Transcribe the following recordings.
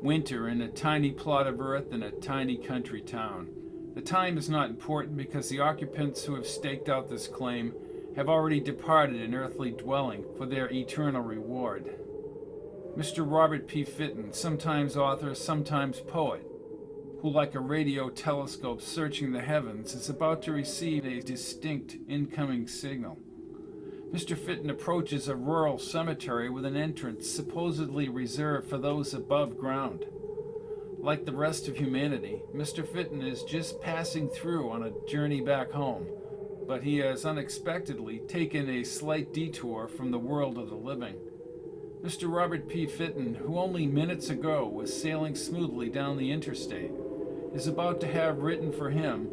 winter in a tiny plot of earth in a tiny country town. The time is not important because the occupants who have staked out this claim have already departed an earthly dwelling for their eternal reward. Mr. Robert P. Fitton, sometimes author, sometimes poet, who like a radio telescope searching the heavens is about to receive a distinct incoming signal. Mr. Fitton approaches a rural cemetery with an entrance supposedly reserved for those above ground. Like the rest of humanity, Mr. Fitton is just passing through on a journey back home, but he has unexpectedly taken a slight detour from the world of the living. Mr. Robert P. Fitton, who only minutes ago was sailing smoothly down the interstate, is about to have written for him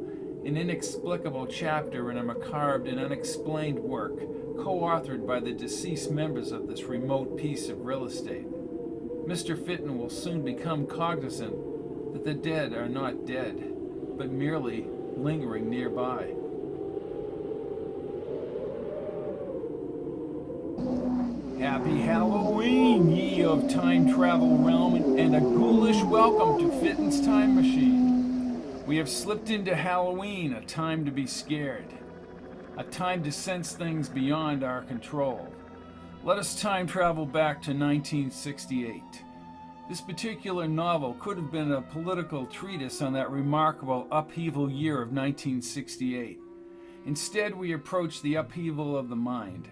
an inexplicable chapter in a macabre and unexplained work co-authored by the deceased members of this remote piece of real estate. Mr. Fitton will soon become cognizant that the dead are not dead, but merely lingering nearby. Happy Halloween, ye of time travel realm, and a ghoulish welcome to Fitton's time machine. We have slipped into Halloween, a time to be scared, a time to sense things beyond our control. Let us time travel back to 1968. This particular novel could have been a political treatise on that remarkable upheaval year of 1968. Instead, we approach the upheaval of the mind.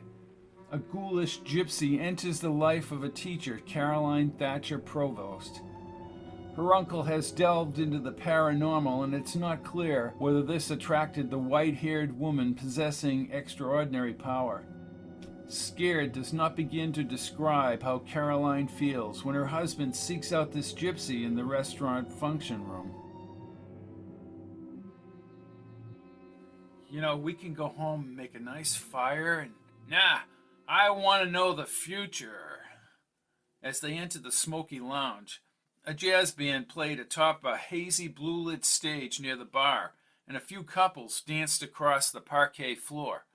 A ghoulish gypsy enters the life of a teacher, Caroline Thatcher Provost. Her uncle has delved into the paranormal, and it's not clear whether this attracted the white-haired woman possessing extraordinary power. Scared does not begin to describe how Caroline feels when her husband seeks out this gypsy in the restaurant function room. You know, we can go home and make a nice fire and... Nah, I want to know the future. As they enter the smoky lounge, a jazz band played atop a hazy blue-lit stage near the bar, and a few couples danced across the parquet floor.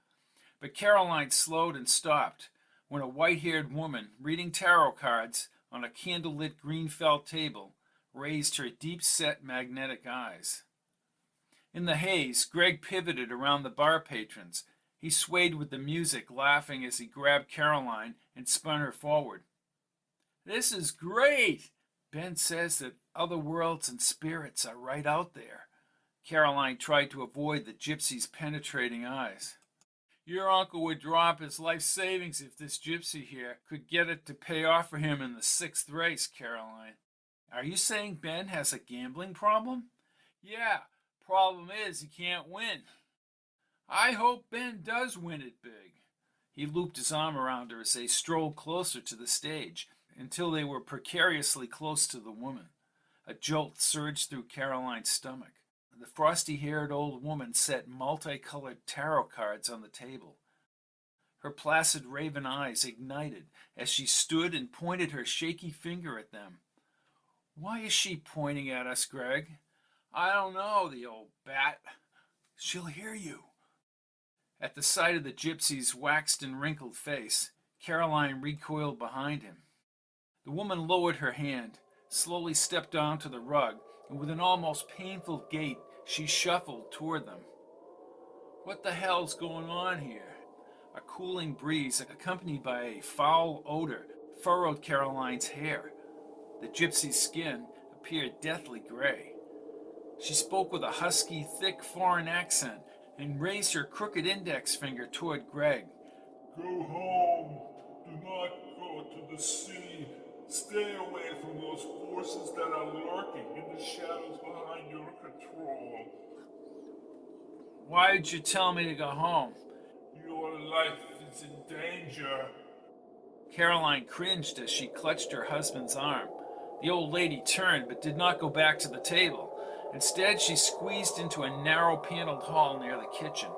But Caroline slowed and stopped when a white-haired woman, reading tarot cards on a candle-lit green felt table, raised her deep-set magnetic eyes. In the haze, Greg pivoted around the bar patrons. He swayed with the music, laughing as he grabbed Caroline and spun her forward. "This is great! Ben says that other worlds and spirits are right out there." Caroline tried to avoid the gypsy's penetrating eyes. "Your uncle would drop his life savings if this gypsy here could get it to pay off for him in the 6th race, Caroline." "Are you saying Ben has a gambling problem?" "Yeah, problem is he can't win." "I hope Ben does win it big." He looped his arm around her as they strolled closer to the stage until they were precariously close to the woman. A jolt surged through Caroline's stomach. The frosty-haired old woman set multicolored tarot cards on the table. Her placid raven eyes ignited as she stood and pointed her shaky finger at them. "Why is she pointing at us, Greg?" "I don't know, the old bat." "She'll hear you." At the sight of the gypsy's waxed and wrinkled face, Caroline recoiled behind him. The woman lowered her hand, slowly stepped onto the rug, and with an almost painful gait, she shuffled toward them. "What the hell's going on here?" A cooling breeze, accompanied by a foul odor, furrowed Caroline's hair. The gypsy's skin appeared deathly gray. She spoke with a husky, thick foreign accent and raised her crooked index finger toward Greg. "Go home. Do not go to the city. Stay away from those forces that are lurking in the shadows behind your control." "Why did you tell me to go home?" "Your life is in danger." Caroline cringed as she clutched her husband's arm. The old lady turned but did not go back to the table. Instead, she squeezed into a narrow-paneled hall near the kitchen.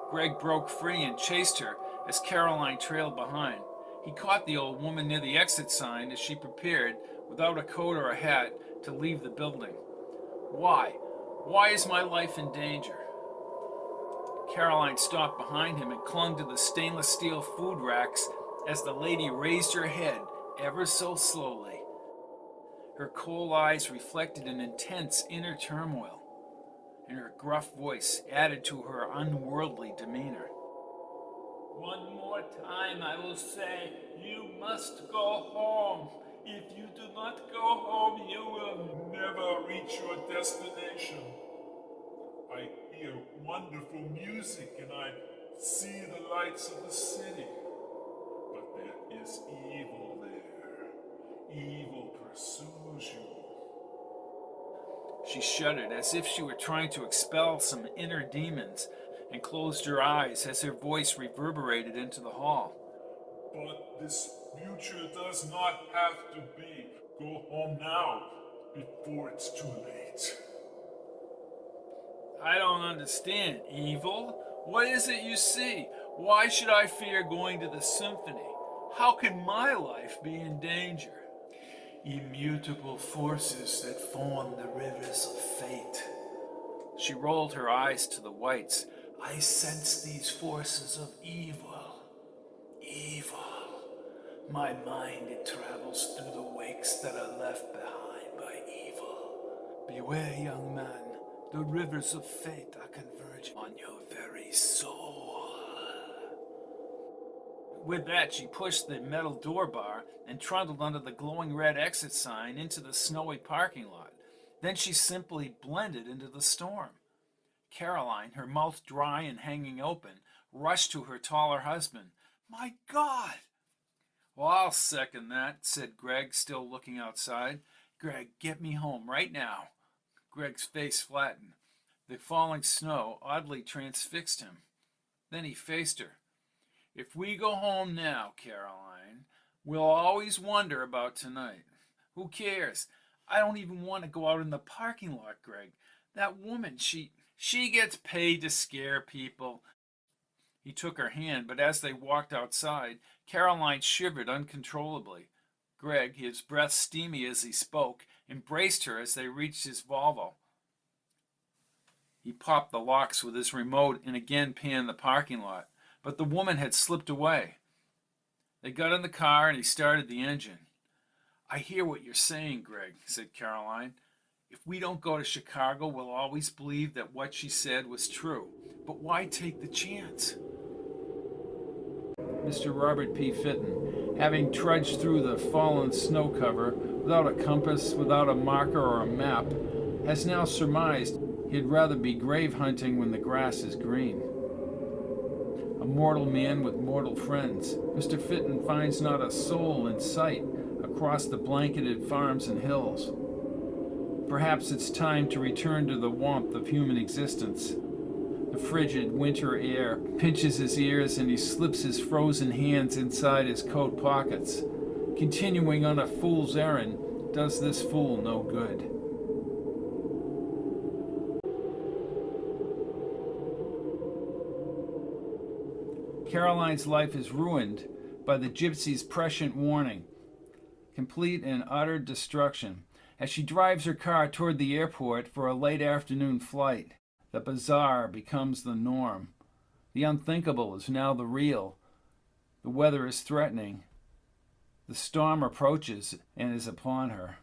Greg broke free and chased her as Caroline trailed behind. He caught the old woman near the exit sign as she prepared, without a coat or a hat, to leave the building. "Why? Why is my life in danger?" Caroline stopped behind him and clung to the stainless steel food racks as the lady raised her head ever so slowly. Her cold eyes reflected an intense inner turmoil, and her gruff voice added to her unworldly demeanor. One more time I will say, you must go home. If you do not go home, you will never reach your destination. I hear wonderful music and I see the lights of the city. But there is evil there. Evil pursues you. She shuddered as if she were trying to expel some inner demons and closed her eyes as her voice reverberated into the hall. But this future does not have to be. Go home now, before it's too late. I don't understand. Evil? What is it you see? Why should I fear going to the symphony? How can my life be in danger? Immutable forces that form the rivers of fate. She rolled her eyes to the whites. I sense these forces of evil. Evil. My mind, it travels through the wakes that are left behind by evil. Beware, young man. The rivers of fate are converging on your very soul. With that, she pushed the metal door bar and trundled under the glowing red exit sign into the snowy parking lot. Then she simply blended into the storm. Caroline, her mouth dry and hanging open, rushed to her taller husband. My God! Well, I'll second that, said Greg, still looking outside. Greg, get me home right now. Greg's face flattened. The falling snow oddly transfixed him. Then he faced her. If we go home now, Caroline, we'll always wonder about tonight. Who cares? I don't even want to go out in the parking lot, Greg. That woman, she gets paid to scare people. He took her hand, but as they walked outside, Caroline shivered uncontrollably. Greg, his breath steamy as he spoke, embraced her as they reached his Volvo. He popped the locks with his remote and again panned the parking lot, but the woman had slipped away. They got in the car and he started the engine. I hear what you're saying, Greg, said Caroline. If we don't go to Chicago, we'll always believe that what she said was true. But why take the chance? Mr. Robert P. Fitton, having trudged through the fallen snow cover without a compass, without a marker or a map, has now surmised he'd rather be grave hunting when the grass is green. A mortal man with mortal friends, Mr. Fitton finds not a soul in sight across the blanketed farms and hills. Perhaps it's time to return to the warmth of human existence. The frigid winter air pinches his ears and he slips his frozen hands inside his coat pockets. Continuing on a fool's errand does this fool no good. Caroline's life is ruined by the gypsy's prescient warning. Complete and utter destruction. As she drives her car toward the airport for a late afternoon flight, the bizarre becomes the norm. The unthinkable is now the real. The weather is threatening. The storm approaches and is upon her.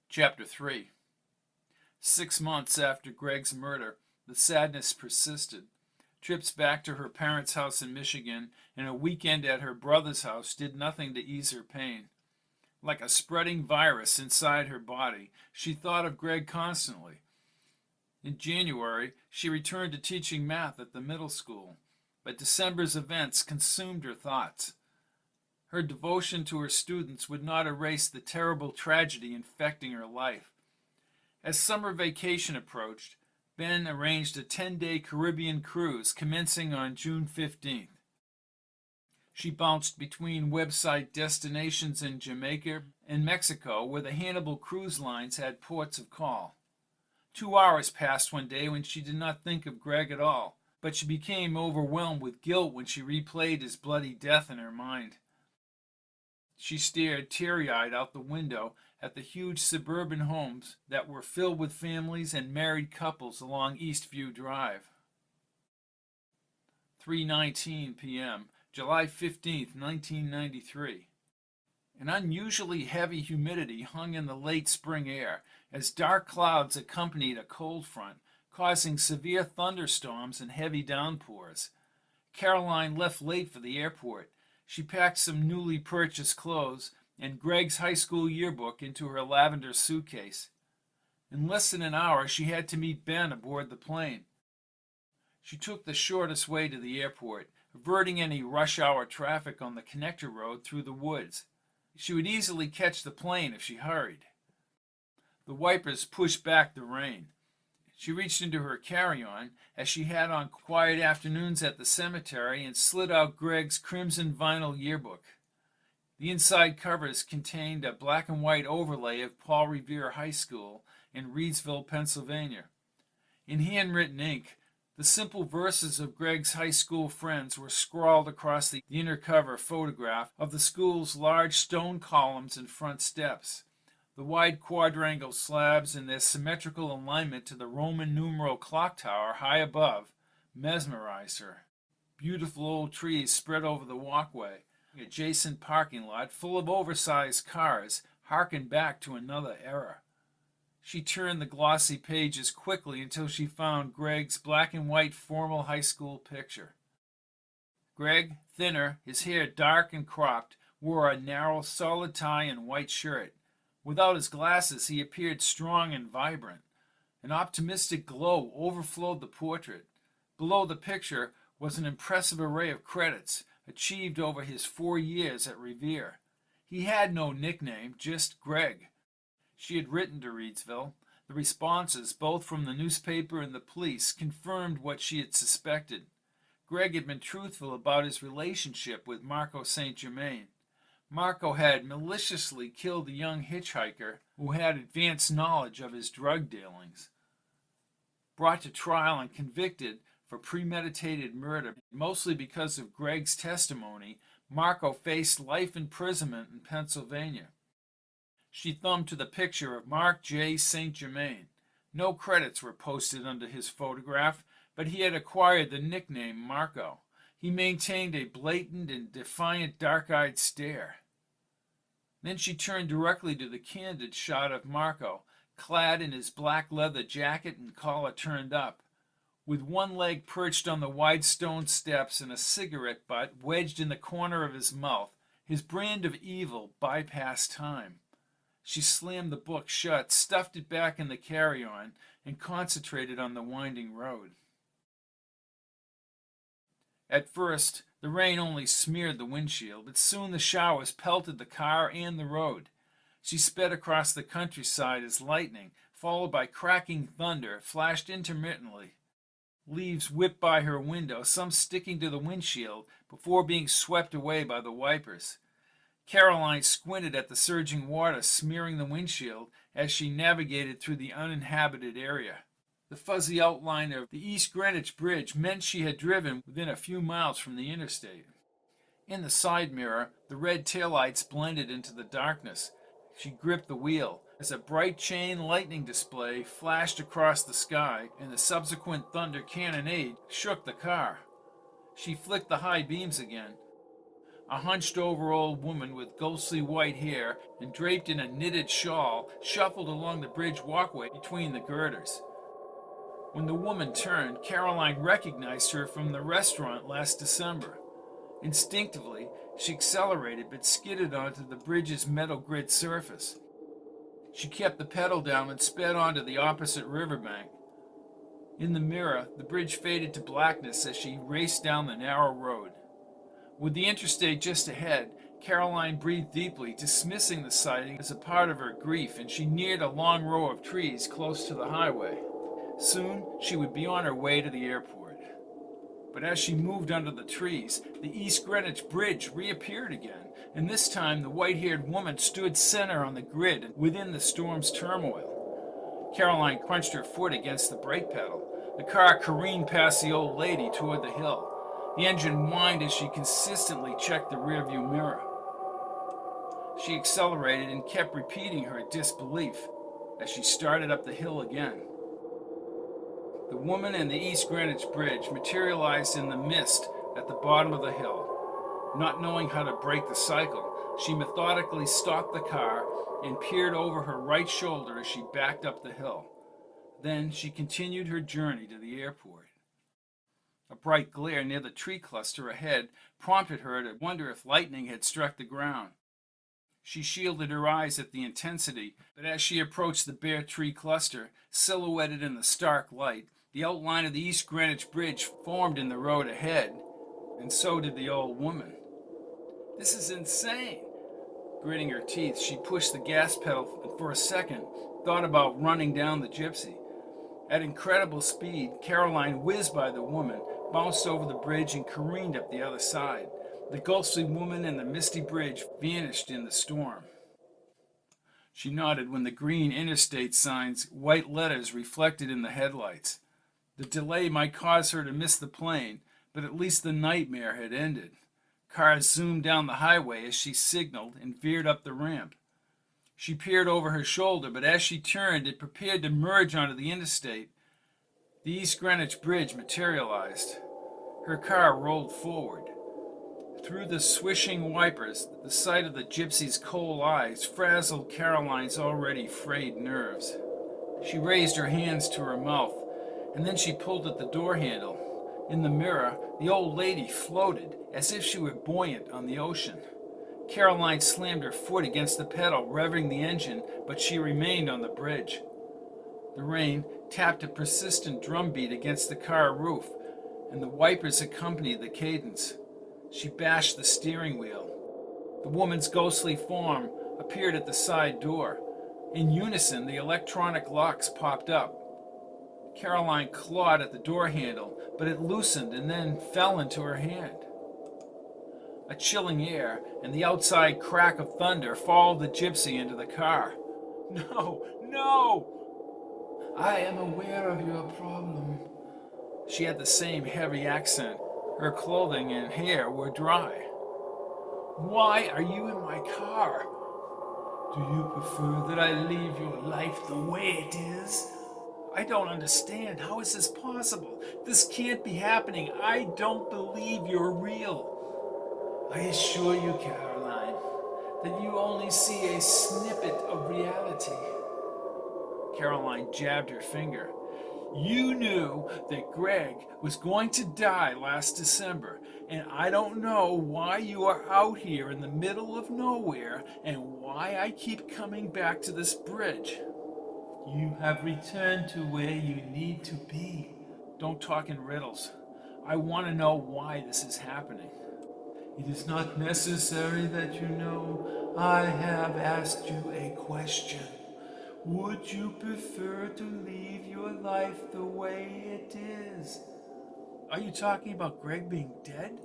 Chapter 3. 6 months after Greg's murder, the sadness persisted. Trips back to her parents' house in Michigan and a weekend at her brother's house did nothing to ease her pain. Like a spreading virus inside her body, she thought of Greg constantly. In January, she returned to teaching math at the middle school, but December's events consumed her thoughts. Her devotion to her students would not erase the terrible tragedy infecting her life. As summer vacation approached, Ben arranged a 10-day Caribbean cruise commencing on June 15th. She bounced between website destinations in Jamaica and Mexico, where the Hannibal Cruise Lines had ports of call. 2 hours passed one day when she did not think of Greg at all, but she became overwhelmed with guilt when she replayed his bloody death in her mind. She stared teary-eyed out the window at the huge suburban homes that were filled with families and married couples along Eastview Drive. 3:19 p.m., July 15th, 1993. An unusually heavy humidity hung in the late spring air as dark clouds accompanied a cold front, causing severe thunderstorms and heavy downpours. Caroline left late for the airport. She packed some newly purchased clothes and Greg's high school yearbook into her lavender suitcase. In less than an hour, she had to meet Ben aboard the plane. She took the shortest way to the airport, averting any rush hour traffic on the connector road through the woods. She would easily catch the plane if she hurried. The wipers pushed back the rain. She reached into her carry-on, as she had on quiet afternoons at the cemetery, and slid out Greg's crimson vinyl yearbook. The inside covers contained a black and white overlay of Paul Revere High School in Reedsville, Pennsylvania. In handwritten ink, the simple verses of Greg's high school friends were scrawled across the inner cover photograph of the school's large stone columns and front steps. The wide quadrangle slabs in their symmetrical alignment to the Roman numeral clock tower high above mesmerized her. Beautiful old trees spread over the walkway. Adjacent parking lot full of oversized cars harkened back to another era. She turned the glossy pages quickly until she found Greg's black and white formal high school picture. Greg, thinner, his hair dark and cropped, wore a narrow, solid tie and white shirt. Without his glasses, he appeared strong and vibrant. An optimistic glow overflowed the portrait. Below the picture was an impressive array of credits achieved over his 4 years at Revere. He had no nickname, just Greg. She had written to Reedsville. The responses, both from the newspaper and the police, confirmed what she had suspected. Greg had been truthful about his relationship with Marco St. Germain. Marco had maliciously killed a young hitchhiker who had advanced knowledge of his drug dealings. Brought to trial and convicted for premeditated murder, mostly because of Greg's testimony, Marco faced life imprisonment in Pennsylvania. She thumbed to the picture of Mark J. St. Germain. No credits were posted under his photograph, but he had acquired the nickname Marco. He maintained a blatant and defiant dark-eyed stare. Then she turned directly to the candid shot of Marco, clad in his black leather jacket and collar turned up, with one leg perched on the wide stone steps and a cigarette butt wedged in the corner of his mouth. His brand of evil bypassed time. She slammed the book shut, stuffed it back in the carry-on, and concentrated on the winding road. At first, the rain only smeared the windshield, but soon the showers pelted the car and the road. She sped across the countryside as lightning, followed by cracking thunder, flashed intermittently. Leaves whipped by her window, some sticking to the windshield, before being swept away by the wipers. Caroline squinted at the surging water smearing the windshield as she navigated through the uninhabited area. The fuzzy outline of the East Greenwich Bridge meant she had driven within a few miles from the interstate. In the side mirror, the red taillights blended into the darkness. She gripped the wheel as a bright chain lightning display flashed across the sky, and the subsequent thunder cannonade shook the car. She flicked the high beams again. A hunched-over old woman with ghostly white hair and draped in a knitted shawl shuffled along the bridge walkway between the girders. When the woman turned, Caroline recognized her from the restaurant last December. Instinctively, she accelerated but skidded onto the bridge's metal grid surface. She kept the pedal down and sped onto the opposite riverbank. In the mirror, the bridge faded to blackness as she raced down the narrow road. With the interstate just ahead, Caroline breathed deeply, dismissing the sighting as a part of her grief, and she neared a long row of trees close to the highway. Soon, she would be on her way to the airport. But as she moved under the trees, the East Greenwich Bridge reappeared again, and this time the white-haired woman stood center on the grid within the storm's turmoil. Caroline crunched her foot against the brake pedal. The car careened past the old lady toward the hill. The engine whined as she consistently checked the rearview mirror. She accelerated and kept repeating her disbelief as she started up the hill again. The woman and the East Greenwich Bridge materialized in the mist at the bottom of the hill. Not knowing how to break the cycle, She methodically stopped the car and peered over her right shoulder as she backed up the hill. Then she continued her journey to the airport. A bright glare near the tree cluster ahead prompted her to wonder if lightning had struck the ground. She shielded her eyes at the intensity, but as she approached the bare tree cluster, silhouetted in the stark light, the outline of the East Greenwich Bridge formed in the road ahead, and so did the old woman. This is insane. Gritting her teeth, she pushed the gas pedal and for a second thought about running down the gypsy. At incredible speed, Caroline whizzed by the woman, bounced over the bridge, and careened up the other side. The ghostly woman and the misty bridge vanished in the storm. She nodded when the green interstate signs, white letters reflected in the headlights. The delay might cause her to miss the plane, but at least the nightmare had ended. Cars zoomed down the highway as she signaled and veered up the ramp. She peered over her shoulder, but as she turned and prepared to merge onto the interstate, the East Greenwich Bridge materialized. Her car rolled forward. Through the swishing wipers, the sight of the gypsy's cold eyes frazzled Caroline's already frayed nerves. She raised her hands to her mouth, and then she pulled at the door handle. In the mirror, the old lady floated as if she were buoyant on the ocean. Caroline slammed her foot against the pedal, revving the engine, but she remained on the bridge. The rain tapped a persistent drumbeat against the car roof, and the wipers accompanied the cadence. She bashed the steering wheel. The woman's ghostly form appeared at the side door. In unison, the electronic locks popped up. Caroline clawed at the door handle, but it loosened and then fell into her hand. A chilling air and the outside crack of thunder followed the gypsy into the car. No, no! I am aware of your problem. She had the same heavy accent. Her clothing and hair were dry. Why are you in my car? Do you prefer that I leave your life the way it is? I don't understand. How is this possible? This can't be happening. I don't believe you're real. I assure you, Caroline, that you only see a snippet of reality. Caroline jabbed her finger. You knew that Greg was going to die last December, and I don't know why you are out here in the middle of nowhere and why I keep coming back to this bridge. You have returned to where you need to be. Don't talk in riddles. I want to know why this is happening. It is not necessary that you know. I have asked you a question. Would you prefer to leave your life the way it is? Are you talking about Greg being dead?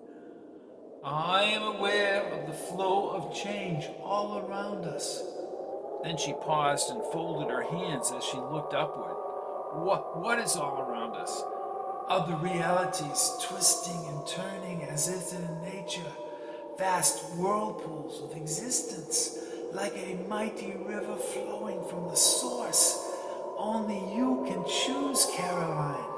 I am aware of the flow of change all around us. Then she paused and folded her hands as she looked upward. What is all around us? Other realities twisting and turning as is in nature. Vast whirlpools of existence, like a mighty river flowing from the source. Only you can choose, Caroline.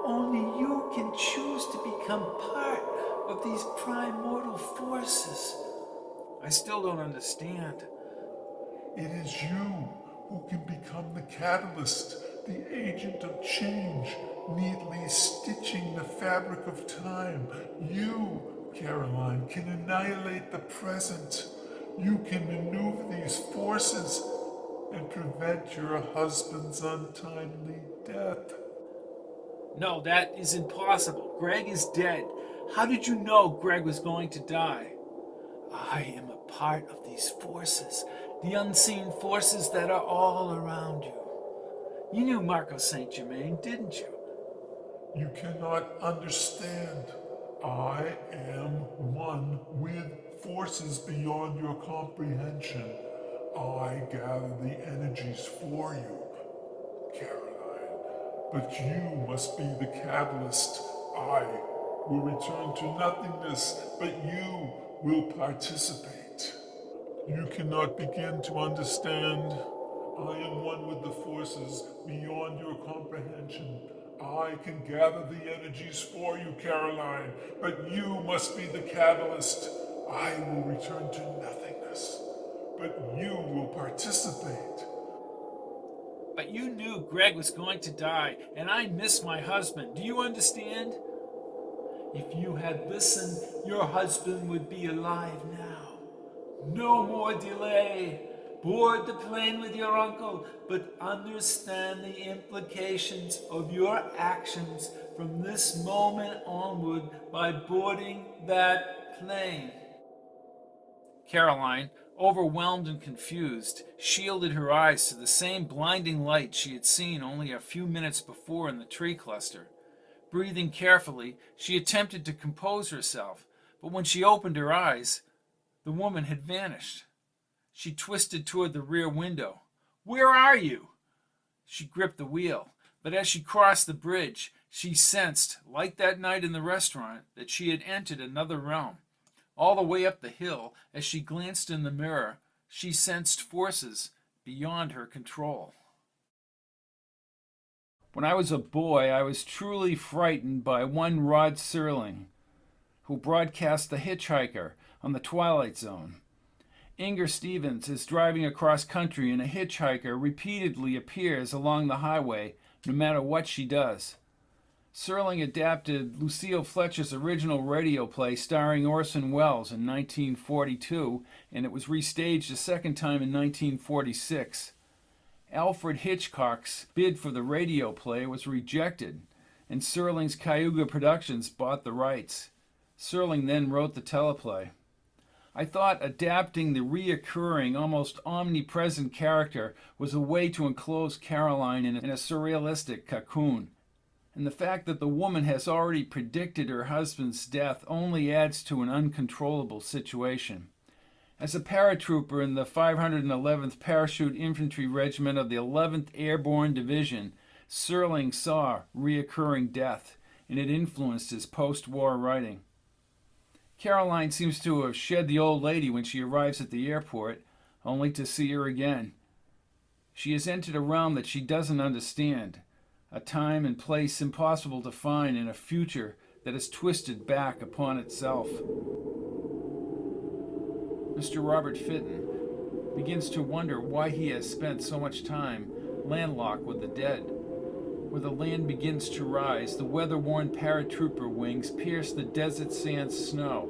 Only you can choose to become part of these primordial forces. I still don't understand. It is you who can become the catalyst, the agent of change, neatly stitching the fabric of time. You, Caroline, can annihilate the present. You can maneuver these forces and prevent your husband's untimely death. No, that is impossible. Greg is dead. How did you know Greg was going to die? I am a part of these forces, the unseen forces that are all around you. You knew Marco Saint Germain, didn't you? You cannot understand. I am one with forces beyond your comprehension. I gather the energies for you, Caroline. But you must be the catalyst. I will return to nothingness, but you will participate. You cannot begin to understand. I am one with the forces beyond your comprehension. I can gather the energies for you, Caroline, but you must be the catalyst. I will return to nothingness. yes, but you will participate. But you knew Greg was going to die, and I miss my husband. Do you understand? If you had listened, your husband would be alive now. No more delay. Board the plane with your uncle, but understand the implications of your actions from this moment onward by boarding that plane. Caroline, overwhelmed and confused, shielded her eyes to the same blinding light she had seen only a few minutes before in the tree cluster. Breathing carefully, she attempted to compose herself, but when she opened her eyes, the woman had vanished. She twisted toward the rear window. "Where are you?" She gripped the wheel, but as she crossed the bridge, she sensed, like that night in the restaurant, that she had entered another realm. All the way up the hill, as she glanced in the mirror, she sensed forces beyond her control. When I was a boy, I was truly frightened by one Rod Serling, who broadcast The Hitchhiker on the Twilight Zone. Inger Stevens is driving across country, and a hitchhiker repeatedly appears along the highway, no matter what she does. Serling adapted Lucille Fletcher's original radio play starring Orson Welles in 1942, and it was restaged a second time in 1946. Alfred Hitchcock's bid for the radio play was rejected, and Serling's Cayuga Productions bought the rights. Serling then wrote the teleplay. I thought adapting the reoccurring, almost omnipresent character was a way to enclose Caroline in a surrealistic cocoon. And the fact that the woman has already predicted her husband's death only adds to an uncontrollable situation. As a paratrooper in the 511th Parachute Infantry Regiment of the 11th Airborne Division, Serling saw reoccurring death, and it influenced his post-war writing. Caroline seems to have shed the old lady when she arrives at the airport, only to see her again. She has entered a realm that she doesn't understand, a time and place impossible to find in a future that is twisted back upon itself. Mr. Robert Fitton begins to wonder why he has spent so much time landlocked with the dead. Where the land begins to rise, the weather-worn paratrooper wings pierce the desert sand snow.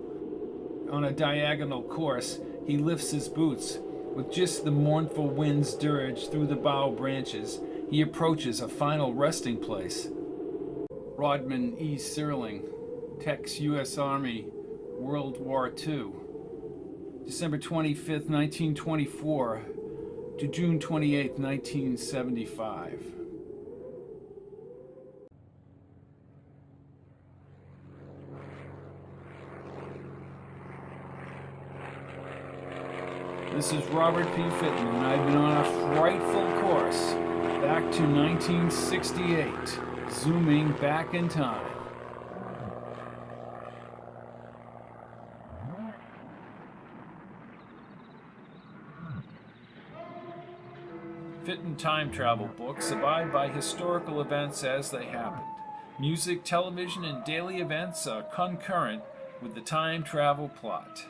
On a diagonal course, he lifts his boots. With just the mournful wind's dirge through the bough branches, he approaches a final resting place. Rodman E. Serling, Tex U.S. Army, World War II. December 25, 1924 to June 28, 1975. This is Robert P. Fitton, and I've been on a frightful course back to 1968, zooming back in time. Fitton time travel books abide by historical events as they happened. Music, television, and daily events are concurrent with the time travel plot.